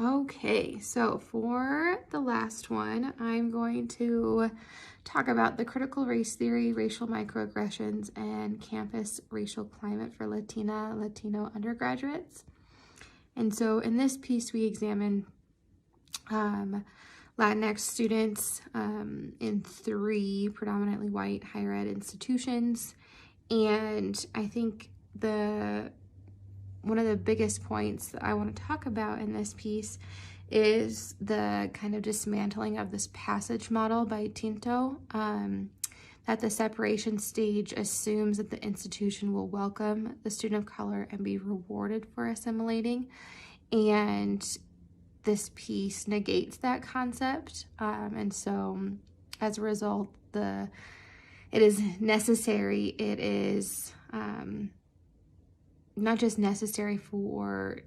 Okay, so for the last one, I'm going to talk about the critical race theory, racial microaggressions, and campus racial climate for Latino undergraduates. And so in this piece, we examine Latinx students in 3 predominantly white higher ed institutions. And I think one of the biggest points that I want to talk about in this piece is the kind of dismantling of this passage model by Tinto, that the separation stage assumes that the institution will welcome the student of color and be rewarded for assimilating. And this piece negates that concept. And so as a result, it is necessary, it is not just necessary for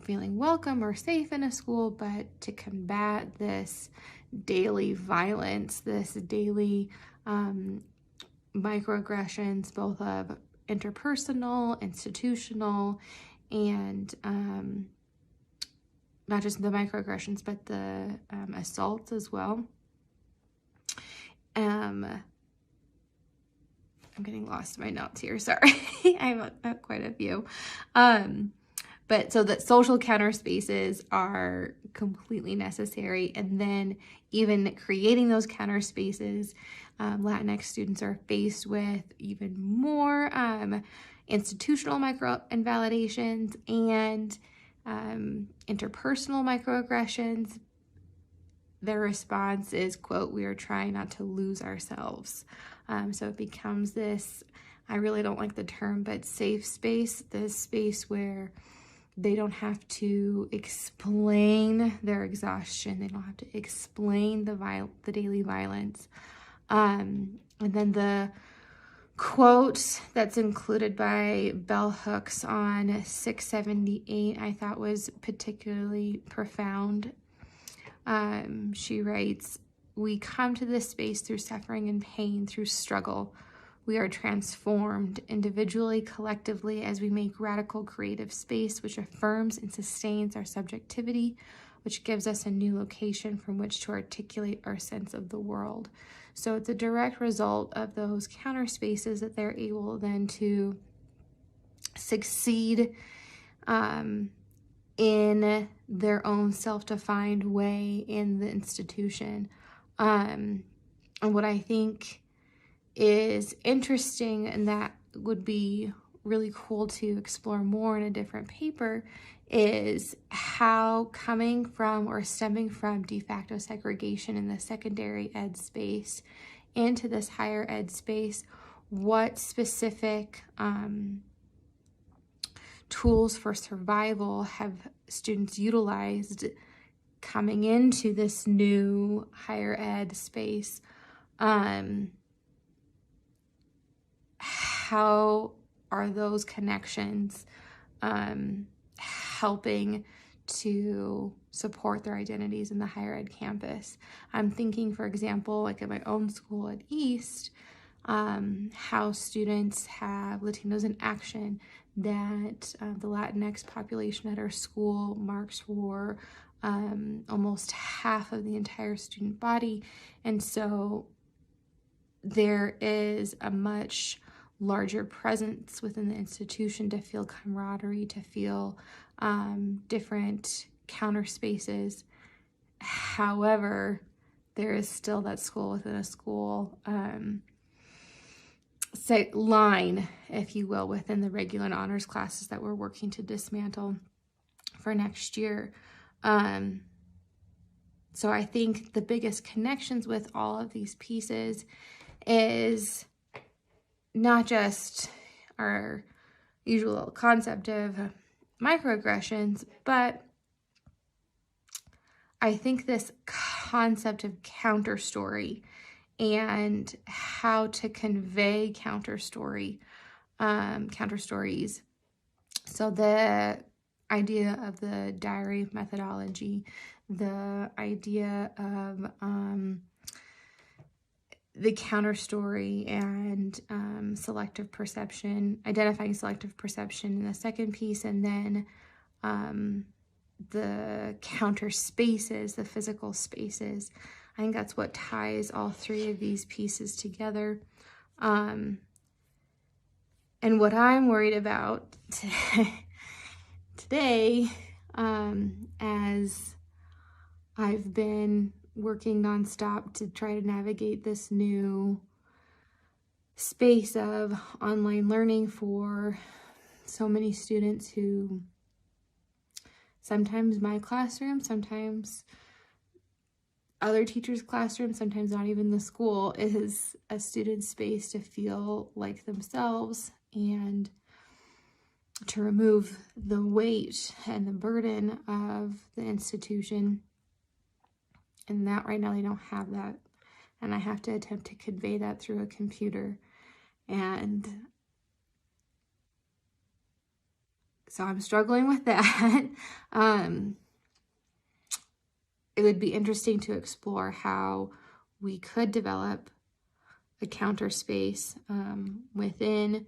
feeling welcome or safe in a school, but to combat this daily violence, this daily microaggressions, both of interpersonal, institutional, and not just the microaggressions, but the assaults as well. I'm getting lost in my notes here, sorry. I have quite a few. But so that social counter spaces are completely necessary. And then even creating those counter spaces, Latinx students are faced with even more institutional micro invalidations and interpersonal microaggressions. Their response is, quote, "We are trying not to lose ourselves." So it becomes this, I really don't like the term, but safe space, this space where they don't have to explain their exhaustion. They don't have to explain the daily violence. And then the quote that's included by Bell Hooks on 678, I thought was particularly profound. She writes, "We come to this space through suffering and pain, through struggle. We are transformed individually, collectively, as we make radical creative space, which affirms and sustains our subjectivity, which gives us a new location from which to articulate our sense of the world." So it's a direct result of those counter spaces that they're able then to succeed in their own self-defined way in the institution. And what I think is interesting, and that would be really cool to explore more in a different paper, is how coming from or stemming from de facto segregation in the secondary ed space into this higher ed space, what specific tools for survival have students utilized coming into this new higher ed space? How are those connections helping to support their identities in the higher ed campus? I'm thinking, for example, like at my own school at East, how students have Latinos in Action, that the Latinx population at our school marks for almost half of the entire student body. And so there is a much larger presence within the institution to feel camaraderie, to feel different counter spaces. However, there is still that school within a school line, if you will, within the regular and honors classes that we're working to dismantle for next year. So I think the biggest connections with all of these pieces is not just our usual concept of microaggressions, but I think this concept of counter story and how to convey counter stories. So the idea of the diary methodology, the idea of the counter story and selective perception, identifying selective perception in the second piece, and then the counter spaces, the physical spaces. I think that's what ties all three of these pieces together. And what I'm worried about today, as I've been working nonstop to try to navigate this new space of online learning for so many students who sometimes my classroom, sometimes other teachers' classroom, sometimes not even the school, is a student space to feel like themselves and to remove the weight and the burden of the institution. And that right now they don't have that. And I have to attempt to convey that through a computer. And so I'm struggling with that. It would be interesting to explore how we could develop a counter space within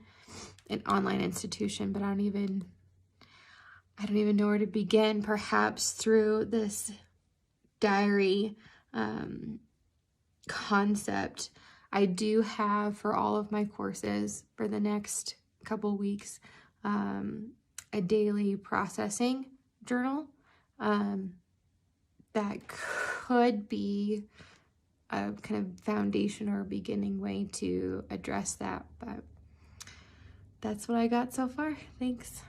an online institution, but I don't even know where to begin. Perhaps through this diary concept. I do have, for all of my courses for the next couple weeks, a daily processing journal that could be a kind of foundation or beginning way to address that. But that's what I got so far. Thanks.